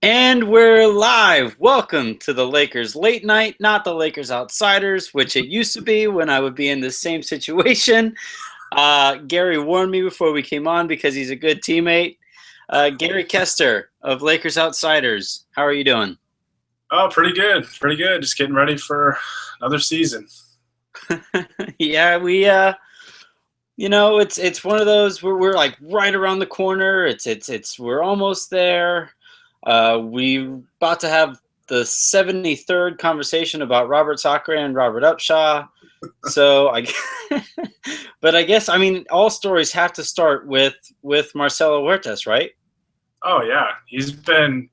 And we're live. Welcome to the Lakers late night, not the Lakers outsiders, which it used to be when I would be in the same situation. Gary warned me before we came on because he's a good teammate. Gary Kester of Lakers Outsiders. How are you doing? Oh, pretty good. Pretty good. Just getting ready for another season. Yeah, it's one of those where we're like right around the corner. It's we're almost there. We about to have the 73rd conversation about Robert Sacre and Robert Upshaw. But I guess all stories have to start with Marcelo Huertas, right? Oh yeah, he's been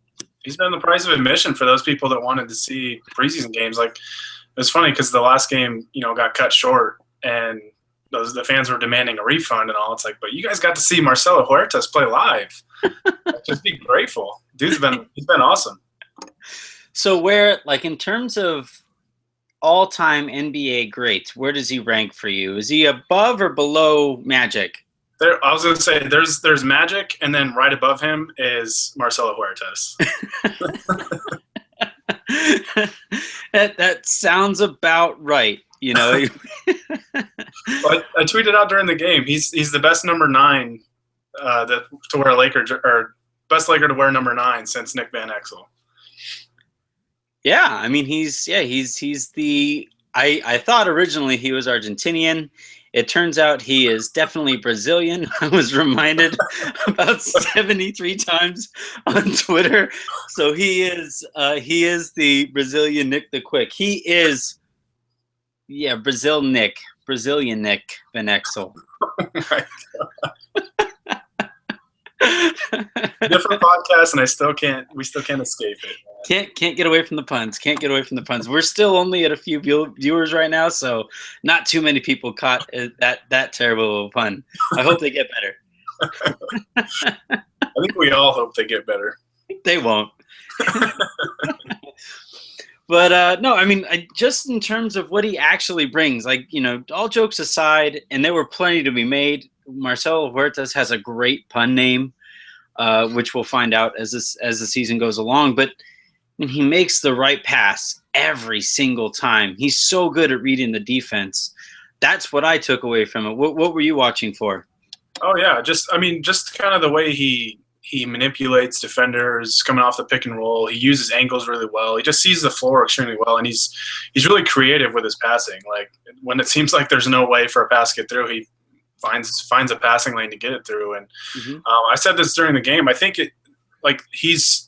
the price of admission for those people that wanted to see preseason games. Like it's funny because the last game, got cut short, and the fans were demanding a refund and all. It's like, but you guys got to see Marcelo Huertas play live. Just be grateful. He's been awesome. So where, like, in terms of all-time NBA greats, where does he rank for you? Is he above or below Magic? I was going to say there's Magic, and then right above him is Marcelo Huertas. That sounds about right. Well, I tweeted out during the game. He's the best number 9 to wear a Laker, or best Laker to wear number 9 since Nick Van Exel. Yeah, he's the. I thought originally he was Argentinian. It turns out he is definitely Brazilian. I was reminded about 73 times on Twitter. So he is the Brazilian Nick the Quick. He is, Brazilian Nick Van Exel. Different podcast, and we still can't escape it. Can't get away from the puns. Can't get away from the puns. We're still only at a few viewers right now, so not too many people caught that terrible of a pun. I hope they get better. I think we all hope they get better. They won't. But no, just in terms of what he actually brings, all jokes aside, and there were plenty to be made, Marcelo Huertas has a great pun name, which we'll find out as the season goes along. But when he makes the right pass every single time, he's so good at reading the defense. That's what I took away from it. What were you watching for? Oh yeah, just kind of the way he manipulates defenders coming off the pick and roll. He uses angles really well. He just sees the floor extremely well, and he's really creative with his passing. Like when it seems like there's no way for a pass to get through, he finds a passing lane to get it through. And I said this during the game. I think he's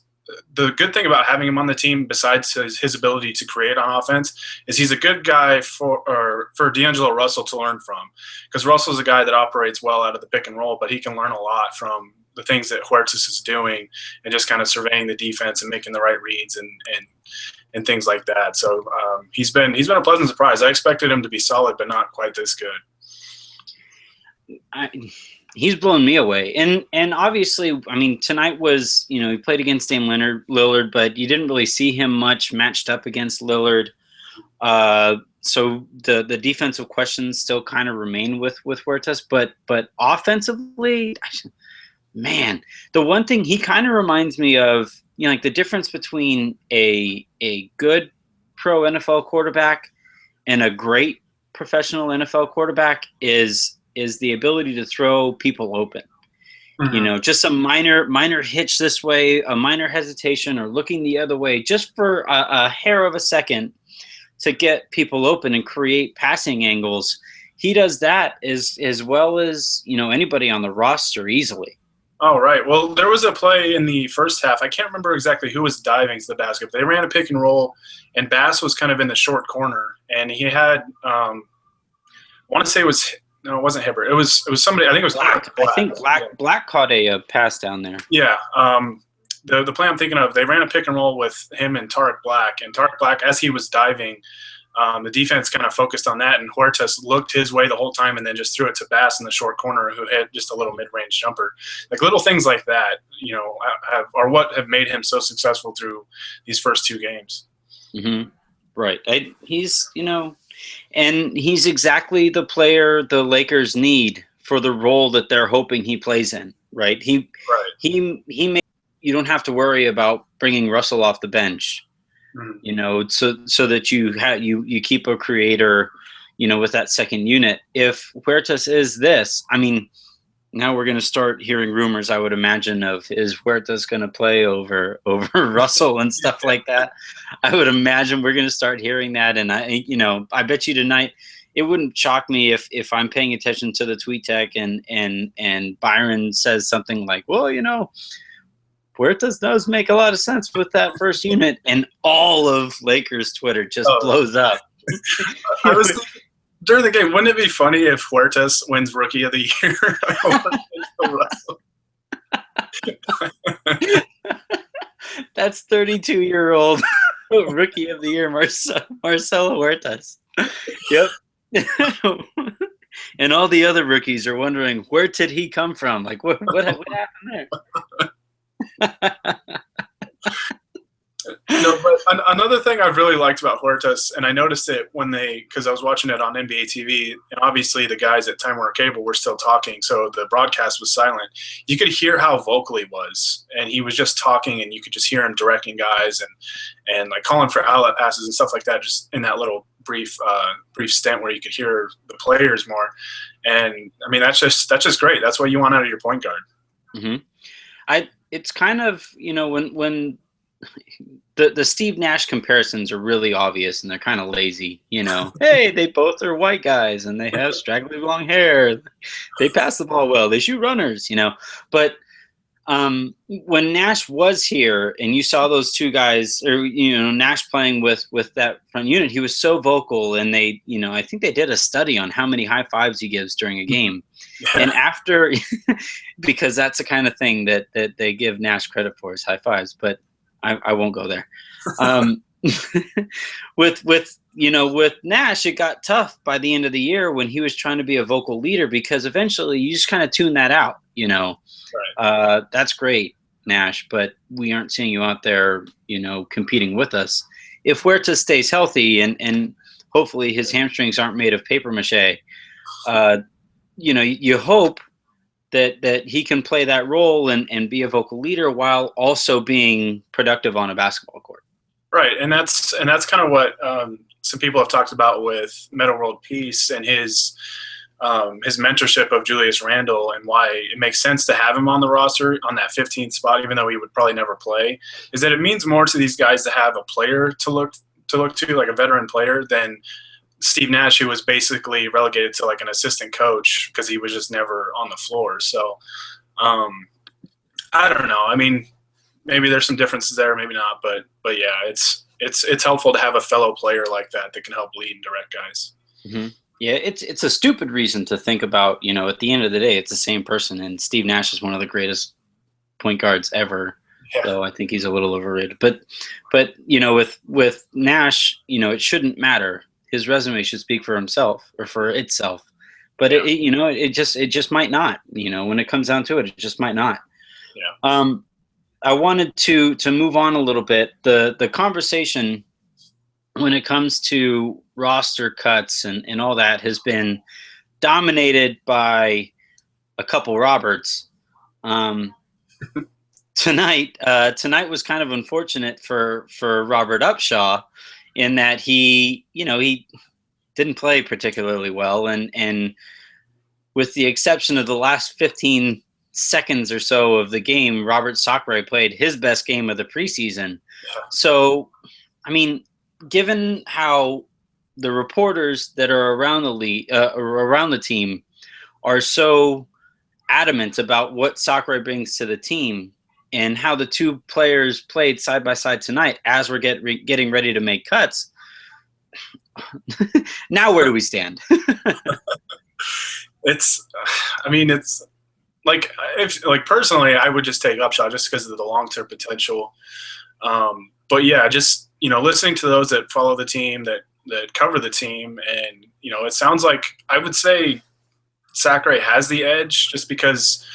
the good thing about having him on the team, besides his ability to create on offense, is he's a good guy for D'Angelo Russell to learn from, because Russell's a guy that operates well out of the pick and roll, but he can learn a lot from the things that Huertas is doing and just kind of surveying the defense and making the right reads and things like that. So he's been a pleasant surprise. I expected him to be solid, but not quite this good. He's blown me away, and obviously, tonight was, he played against Dame Lillard, but you didn't really see him much matched up against Lillard. So the defensive questions still kind of remain with Huertas, but offensively, man, the one thing he kind of reminds me of, the difference between a good pro NFL quarterback and a great professional NFL quarterback is the ability to throw people open. Mm-hmm. Just a minor hitch this way, a minor hesitation, or looking the other way, just for a hair of a second to get people open and create passing angles. He does that as well as, anybody on the roster easily. Oh, right. Well, there was a play in the first half. I can't remember exactly who was diving to the basket. They ran a pick and roll, and Bass was kind of in the short corner, and he had I want to say it wasn't Hibbert. It was somebody. I think it was Black. I think Black caught a pass down there. Yeah. The play I'm thinking of, they ran a pick and roll with him and Tarek Black. And Tarek Black, as he was diving, the defense kind of focused on that, and Huertas looked his way the whole time and then just threw it to Bass in the short corner, who hit just a little mid-range jumper. Like little things like that, are what have made him so successful through these first 2 games. Mm-hmm. Right. He's and he's exactly the player the Lakers need for the role that they're hoping he plays in. Right. He made you don't have to worry about bringing Russell off the bench, so that you keep a creator, with that second unit. If Huertas is this, I mean, now we're going to start hearing rumors, I would imagine, of is Huertas going to play over Russell and stuff like that. I would imagine we're going to start hearing that. And I bet you tonight, it wouldn't shock me if I'm paying attention to the tweet tech and Byron says something like, well, Huertas does make a lot of sense with that first unit, and all of Lakers Twitter just blows up. I was thinking, during the game, wouldn't it be funny if Huertas wins Rookie of the Year? That's 32-year-old Rookie of the Year, Marcelo Huertas. Yep. And all the other rookies are wondering, where did he come from? Like, what happened there? No, but another thing I've really liked about Huertas, and I noticed it because I was watching it on NBA TV, and obviously the guys at Time Warner Cable were still talking, so the broadcast was silent. You could hear how vocal he was, and he was just talking, and you could just hear him directing guys and like calling for outlet passes and stuff like that, just in that little brief stint where you could hear the players more. And I mean, that's just great. That's what you want out of your point guard. Mm-hmm. It's kind of, when the Steve Nash comparisons are really obvious and they're kind of lazy, Hey, they both are white guys and they have straggly long hair. They pass the ball well. They shoot runners, But when Nash was here and you saw those two guys, or Nash playing with that front unit, he was so vocal, and they, I think they did a study on how many high fives he gives during a game. And after, because that's the kind of thing that they give Nash credit for, is high fives, but I won't go there. With Nash, it got tough by the end of the year when he was trying to be a vocal leader, because eventually you just kind of tune that out. Right. That's great, Nash, but we aren't seeing you out there, competing with us. If Huertas stays healthy and hopefully his hamstrings aren't made of paper mache, you hope that he can play that role and be a vocal leader while also being productive on a basketball court. Right, and that's kind of what some people have talked about with Metta World Peace and his mentorship of Julius Randle, and why it makes sense to have him on the roster on that 15th spot, even though he would probably never play, is that it means more to these guys to have a player to look to, like a veteran player, than Steve Nash, who was basically relegated to like an assistant coach because he was just never on the floor. So I don't know. I mean, maybe there's some differences there, maybe not, but yeah, it's helpful to have a fellow player like that can help lead and direct guys. Mm-hmm. Yeah, it's a stupid reason to think about. At the end of the day, it's the same person, and Steve Nash is one of the greatest point guards ever. Yeah. So I think he's a little overrated. But with Nash, it shouldn't matter. His resume should speak for himself or for itself. But it just might not. When it comes down to it, it just might not. Yeah. I wanted to move on a little bit. The conversation when it comes to roster cuts and all that has been dominated by a couple Roberts. Tonight was kind of unfortunate for Robert Upshaw, in that he didn't play particularly well, and with the exception of the last 15 seconds or so of the game, Robert Sacre played his best game of the preseason. Yeah. So, I mean, given how the reporters that are around the league, around the team, are so adamant about what Sacre brings to the team, and how the two players played side by side tonight as we're getting ready to make cuts. Now where do we stand? It's like, personally, I would just take Upshaw just because of the long-term potential. But yeah, just, listening to those that follow the team, that cover the team, and, it sounds like, I would say Sacre has the edge, just because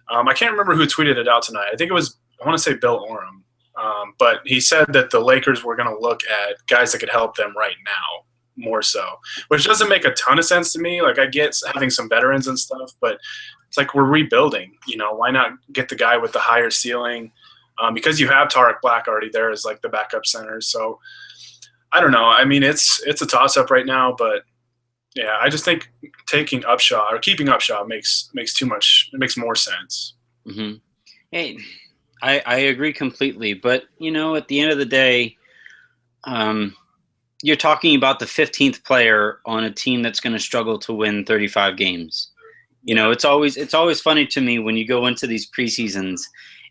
I can't remember who tweeted it out tonight. I think it was, I want to say Bill Oram. But he said that the Lakers were going to look at guys that could help them right now, more so, which doesn't make a ton of sense to me. Like, I get having some veterans and stuff, but it's like, we're rebuilding. Why not get the guy with the higher ceiling? because you have Tarek Black already there as like the backup center. So I don't know. I mean, it's a toss up right now, but yeah, I just think taking Upshaw or keeping Upshaw makes too much. It makes more sense. Mm-hmm. Hey, I agree completely. But at the end of the day, you're talking about the 15th player on a team that's going to struggle to win 35 games. It's always funny to me when you go into these preseasons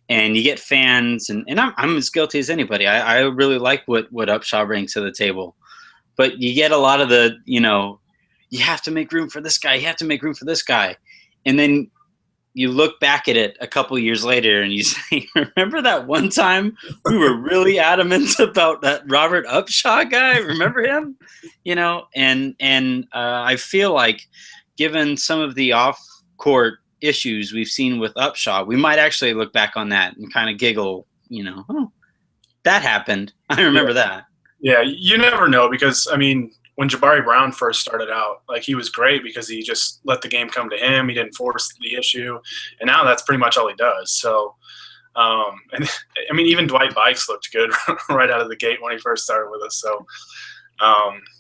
and you get fans, and I'm as guilty as anybody. I really like what Upshaw brings to the table, but you get a lot of the you have to make room for this guy, you have to make room for this guy, and then you look back at it a couple years later and you say, remember that one time we were really adamant about that Robert Upshaw guy? Remember him? And I feel like given some of the off-court issues we've seen with Upshaw, we might actually look back on that and kind of giggle, oh, that happened. I remember that. Yeah, you never know because, I mean, when Jabari Brown first started out, like he was great because he just let the game come to him. He didn't force the issue, and now that's pretty much all he does. So, and I mean, even Dwight Bikes looked good right out of the gate when he first started with us. So,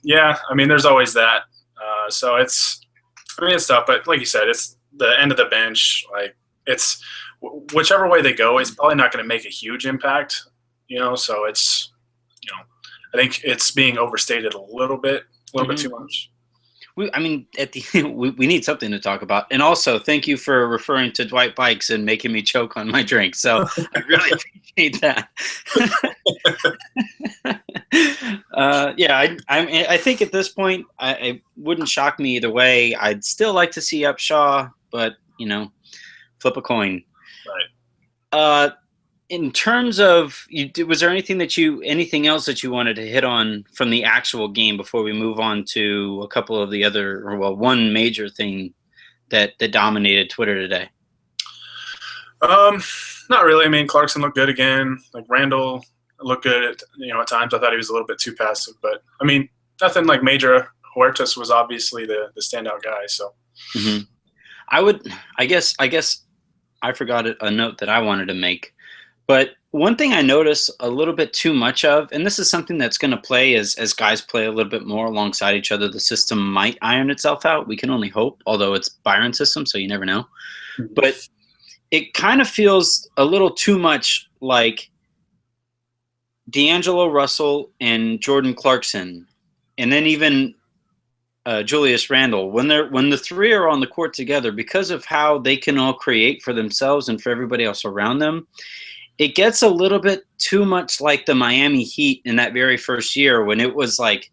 yeah, I mean, there's always that. So it's tough, but like you said, it's the end of the bench. Like it's whichever way they go, it's probably not going to make a huge impact. So it's I think it's being overstated a little bit too much. We need something to talk about. And also, thank you for referring to Dwight Bikes and making me choke on my drink. So I really appreciate that. I think at this point, it wouldn't shock me either way. I'd still like to see Upshaw, but, flip a coin. Right. In terms of, was there anything else that you wanted to hit on from the actual game before we move on to a couple of the other, one major thing that dominated Twitter today? Not really. I mean, Clarkson looked good again. Like Randall looked good at times. I thought he was a little bit too passive, but I mean, nothing like major. Huertas was obviously the standout guy. So, I guess I forgot a note that I wanted to make. But one thing I notice a little bit too much of, and this is something that's going to play as guys play a little bit more alongside each other, the system might iron itself out. We can only hope, although it's Byron's system, so you never know. But it kind of feels a little too much like D'Angelo Russell and Jordan Clarkson, and then even Julius Randle. When the three are on the court together, because of how they can all create for themselves and for everybody else around them, it gets a little bit too much like the Miami Heat in that very first year when it was like,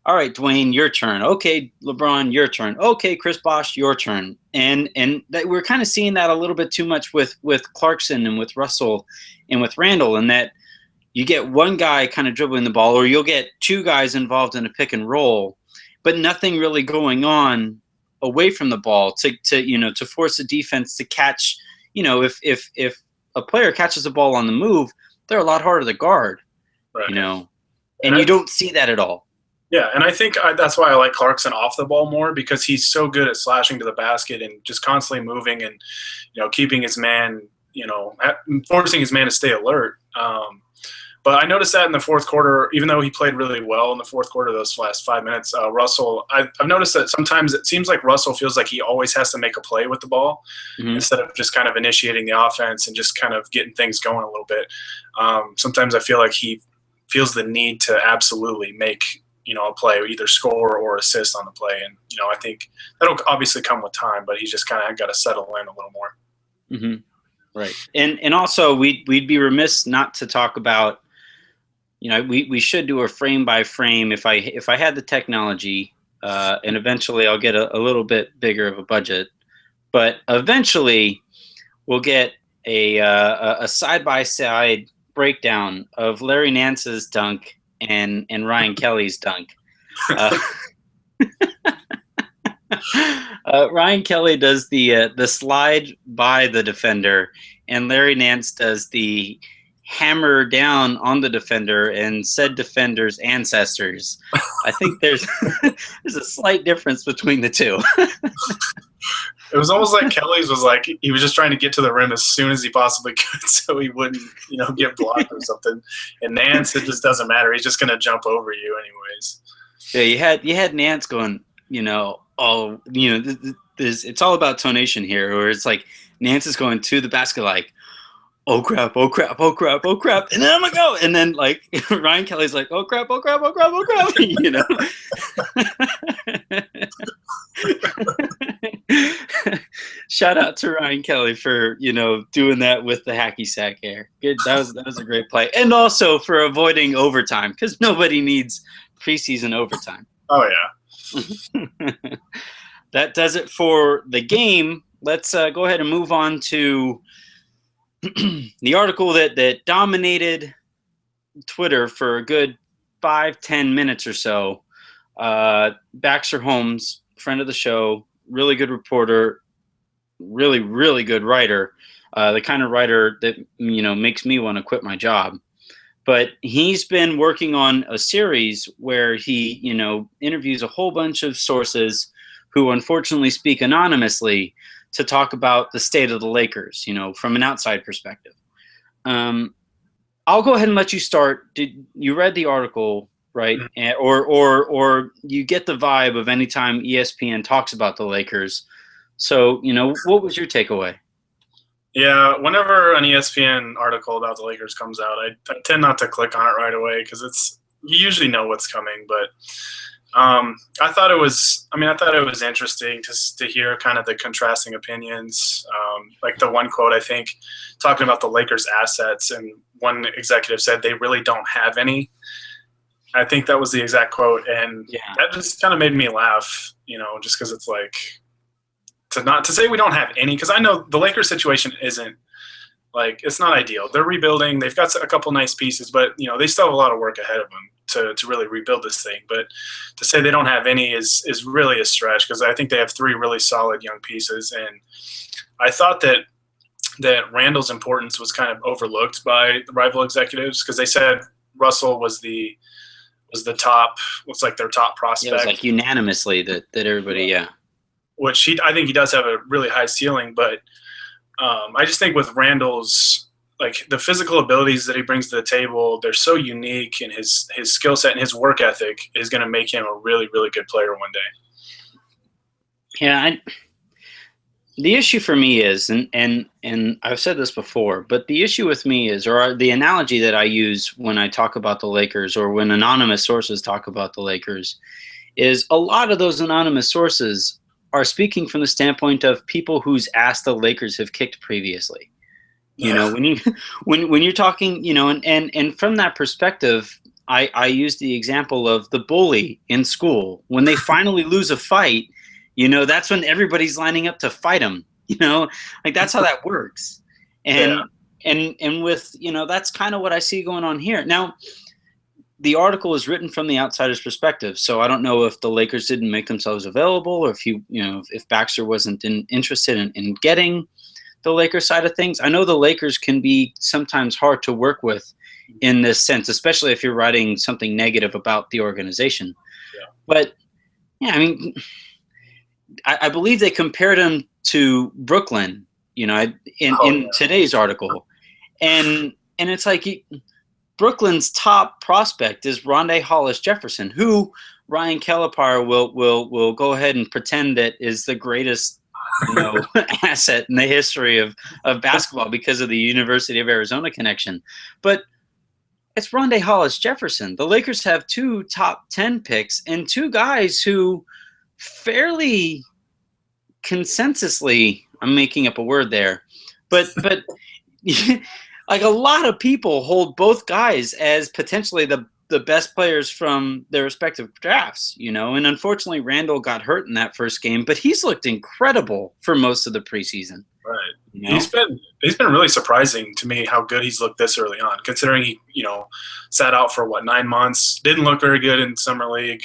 all right, Dwayne, your turn. Okay, LeBron, your turn. Okay, Chris Bosh, your turn. And that we're kind of seeing that a little bit too much with Clarkson and with Russell and with Randall, and that you get one guy kind of dribbling the ball, or you'll get two guys involved in a pick and roll, but nothing really going on away from the ball to force the defense to catch. If a player catches the ball on the move, they're a lot harder to guard, right. And you don't see that at all. Yeah, and I think that's why I like Clarkson off the ball more, because he's so good at slashing to the basket and just constantly moving and, keeping his man, forcing his man to stay alert. But I noticed that in the fourth quarter, even though he played really well in the fourth quarter, those last 5 minutes, Russell, I've noticed that sometimes it seems like Russell feels like he always has to make a play with the ball instead of just kind of initiating the offense and just kind of getting things going a little bit. Sometimes I feel like he feels the need to absolutely make, a play, either score or assist on the play. And, I think that'll obviously come with time, but he's just kind of got to settle in a little more. Mm-hmm. Right. And also we'd be remiss not to talk about, we should do a frame by frame if I had the technology, and eventually I'll get a little bit bigger of a budget, but eventually we'll get a side by side breakdown of Larry Nance's dunk and Ryan Kelly's dunk. Ryan Kelly does the slide by the defender, and Larry Nance does the hammer down on the defender and said defender's ancestors. I think there's there's a slight difference between the two. It was almost like Kelly's was like he was just trying to get to the rim as soon as he possibly could, so he wouldn't, get blocked or something. And Nance, it just doesn't matter. He's just gonna jump over you anyways. Yeah, you had Nance going, it's all about tonation here, where it's like Nance is going to the basket like, oh crap, oh crap, oh crap, oh crap, and then I'm gonna go, and then like Ryan Kelly's like, oh crap, oh crap, oh crap, oh crap, Shout out to Ryan Kelly for doing that with the hacky sack air. Good, that was a great play, and also for avoiding overtime because nobody needs preseason overtime. Oh yeah. That does it for the game. Let's go ahead and move on to the article that dominated Twitter for a good 5-10 minutes or so. Baxter Holmes, friend of the show, really good reporter, really, really good writer, the kind of writer that makes me want to quit my job. But he's been working on a series where he interviews a whole bunch of sources who unfortunately speak anonymously to talk about the state of the Lakers, from an outside perspective. I'll go ahead and let you start. Did you read the article, right? Mm-hmm. Or you get the vibe of anytime ESPN talks about the Lakers. So, what was your takeaway? Yeah, whenever an ESPN article about the Lakers comes out, I tend not to click on it right away because you usually know what's coming. But I thought it was interesting to hear kind of the contrasting opinions. Like the one quote, I think, talking about the Lakers' assets, and one executive said they really don't have any. I think that was the exact quote, and that just kind of made me laugh, just because it's like to say we don't have any, because I know the Lakers situation isn't like, it's not ideal. They're rebuilding. They've got a couple nice pieces, but they still have a lot of work ahead of them to really rebuild this thing. But to say they don't have any is really a stretch, because I think they have 3 really solid young pieces. And I thought that Randall's importance was kind of overlooked by the rival executives, because they said Russell was the top, what's like their top prospect. It was like unanimously that everybody, Which I think he does have a really high ceiling, but I just think with Randall's, like, the physical abilities that he brings to the table, they're so unique, and his skill set and his work ethic is going to make him a really, really good player one day. Yeah, the issue for me is, and I've said this before, but the issue with me is, or the analogy that I use when I talk about the Lakers, or when anonymous sources talk about the Lakers, is a lot of those anonymous sources are speaking from the standpoint of people whose ass the Lakers have kicked previously. When you're talking, and from that perspective, I use the example of the bully in school. When they finally lose a fight, that's when everybody's lining up to fight them. Like that's how that works. And with that's kind of what I see going on here. Now, the article is written from the outsider's perspective, so I don't know if the Lakers didn't make themselves available, or if Baxter wasn't interested in getting the Lakers side of things. I know the Lakers can be sometimes hard to work with in this sense, especially if you're writing something negative about the organization. Yeah. But I believe they compared him to Brooklyn, in today's article, and it's like Brooklyn's top prospect is Rondé Hollis Jefferson, who Ryan Kellepar will go ahead and pretend that is the greatest asset in the history of basketball because of the University of Arizona connection. But it's Rondé Hollis Jefferson. The Lakers have 2 top 10 picks and 2 guys who fairly consensusly, I'm making up a word there, but like a lot of people hold both guys as potentially the best players from their respective drafts, and unfortunately Randall got hurt in that first game, but he's looked incredible for most of the preseason. Right. He's been really surprising to me how good he's looked this early on, considering he, sat out for 9 months, didn't look very good in summer league.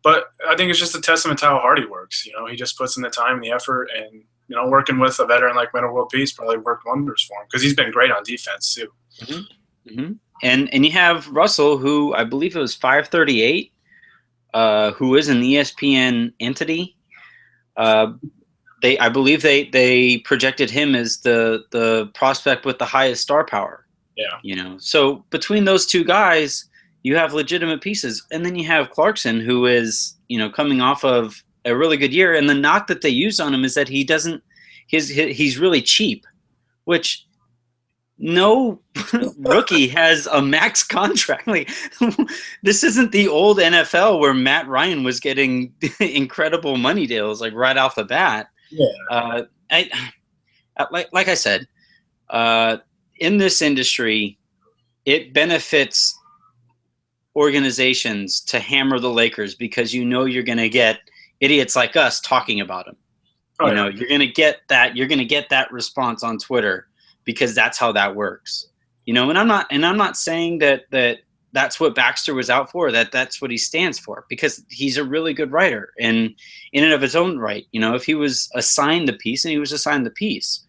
But I think it's just a testament to how hard he works. He just puts in the time and the effort, and working with a veteran like Metta World Peace probably worked wonders for him, because he's been great on defense too. Mm-hmm. Mm-hmm. And you have Russell, who I believe it was 538, who is an ESPN entity. Uh, I believe they projected him as the prospect with the highest star power. Yeah. So between those two guys, you have legitimate pieces, and then you have Clarkson, who is coming off of a really good year, and the knock that they use on him is that he doesn't he's really cheap, which no rookie has a max contract. Like, this isn't the old NFL where Matt Ryan was getting incredible money deals like right off the bat. Yeah. I like I said, in this industry, it benefits organizations to hammer the Lakers because you're going to get idiots like us talking about them. You're going to get that response on Twitter because that's how that works. And I'm not saying that's what Baxter was out for, that's what he stands for, because he's a really good writer and in and of his own right. If he was assigned the piece, and he was assigned the piece,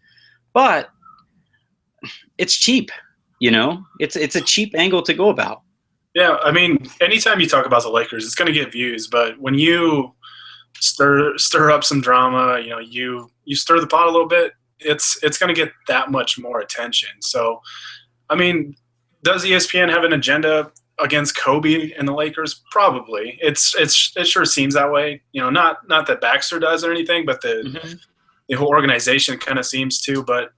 but it's cheap. It's a cheap angle to go about. Yeah, I mean, anytime you talk about the Lakers, it's going to get views. But when you stir up some drama, you stir the pot a little bit, it's going to get that much more attention. So, I mean, does ESPN have an agenda against Kobe and the Lakers? Probably. It sure seems that way. Not that Baxter does or anything, but the whole organization kind of seems to. But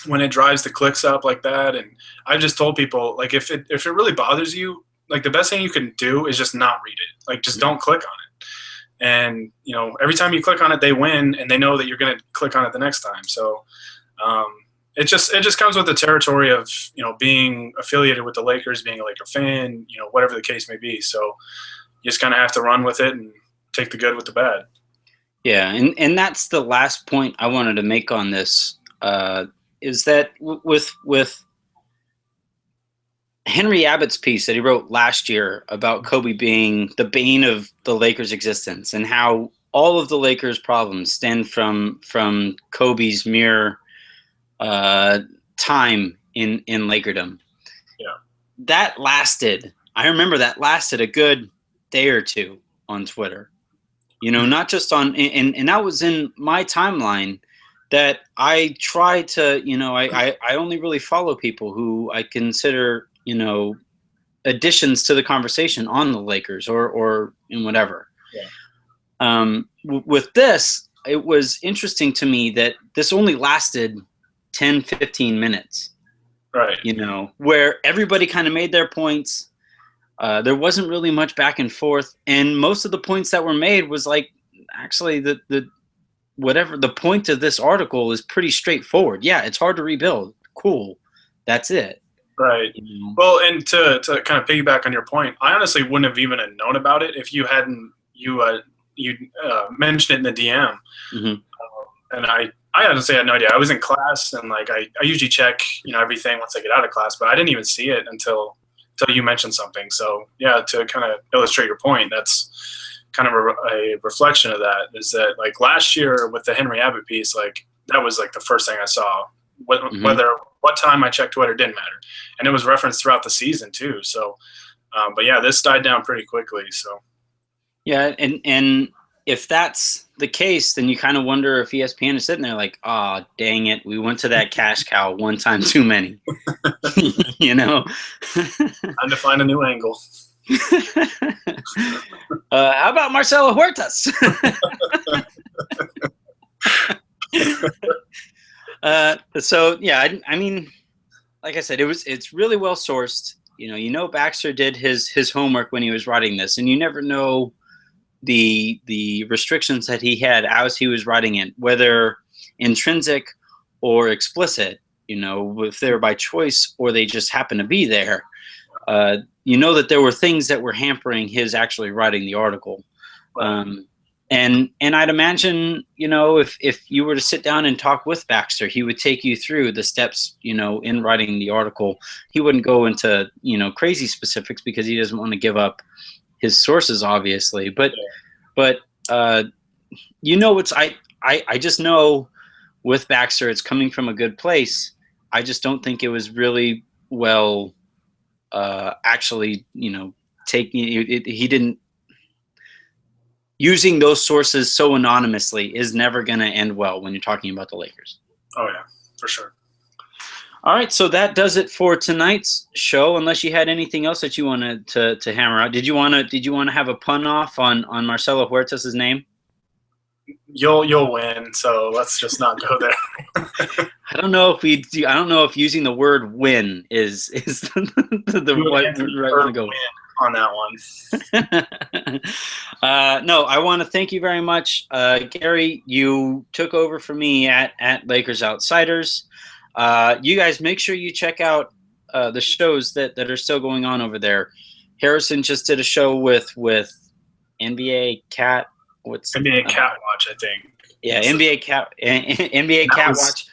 when it drives the clicks up like that, and I've just told people, like, if it really bothers you, like, the best thing you can do is just not read it. Like, just don't click on it. And every time you click on it, they win, and they know that you're going to click on it the next time. So it just comes with the territory of being affiliated with the Lakers, being a Laker fan, whatever the case may be. So you just kind of have to run with it and take the good with the bad. Yeah, and that's the last point I wanted to make on this. Is that with Henry Abbott's piece that he wrote last year about Kobe being the bane of the Lakers' existence, and how all of the Lakers' problems stem from Kobe's mere time in Lakerdom. Yeah, I remember that lasted a good day or two on Twitter. Not just on, and that was in my timeline. That I try to, I only really follow people who I consider, additions to the conversation on the Lakers or in whatever. Yeah. With this, it was interesting to me that this only lasted 10, 15 minutes. Right. Where everybody kind of made their points. There wasn't really much back and forth. And most of the points that were made was like, actually, whatever the point of this article is pretty straightforward. Yeah, it's hard to rebuild. Cool. That's it. Right. Well, and to kind of piggyback on your point, I honestly wouldn't have even known about it if you hadn't mentioned it in the DM. And I honestly had no idea. I was in class, and like I usually check everything once I get out of class, but I didn't even see it until you mentioned something. So yeah, to kind of illustrate your point, that's kind of a reflection of that, is that like last year with the Henry Abbott piece, like that was like the first thing I saw. Whether what time I checked Twitter didn't matter, and it was referenced throughout the season too. So, but yeah, this died down pretty quickly. So, yeah, and if that's the case, then you kind of wonder if ESPN is sitting there like, oh, dang it, we went to that cash cow one time too many. Time to find a new angle. How about Marcelo Huertas? So yeah, I mean, like I said, it's really well sourced. Baxter did his homework when he was writing this, and you never know the restrictions that he had as he was writing it, whether intrinsic or explicit. If they're by choice or they just happen to be there. That there were things that were hampering his actually writing the article. And I'd imagine, if you were to sit down and talk with Baxter, he would take you through the steps, in writing the article. He wouldn't go into, crazy specifics because he doesn't want to give up his sources, obviously. But I just know with Baxter, it's coming from a good place. I just don't think it was really well actually, he didn't. Using those sources so anonymously is never going to end well when you're talking about the Lakers. Oh yeah, for sure. All right, so that does it for tonight's show. Unless you had anything else that you wanted to hammer out, did you want to have a pun off on Marcelo Huertas' name? You'll win, so let's just not go there. I don't know if using the word "win" is the right one to go on that one. No, I want to thank you very much, Gary. You took over for me at Lakers Outsiders. You guys make sure you check out the shows that are still going on over there. Harrison just did a show with NBA Cat. What's NBA Cat Watch, I think. Yeah, NBA Cat Watch.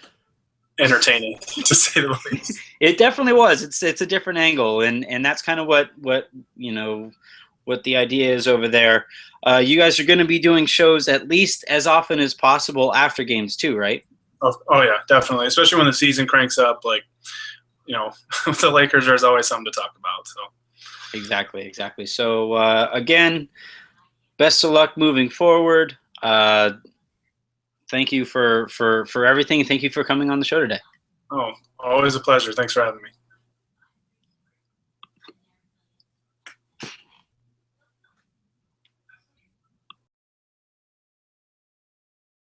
Entertaining, to say the least. It definitely was. It's a different angle, and that's kind of what the idea is over there. You guys are going to be doing shows at least as often as possible after games too, right? Oh yeah, definitely. Especially when the season cranks up, with the Lakers, there's always something to talk about. So exactly. So again, best of luck moving forward. Thank you for everything. Thank you for coming on the show today. Oh, always a pleasure. Thanks for having me.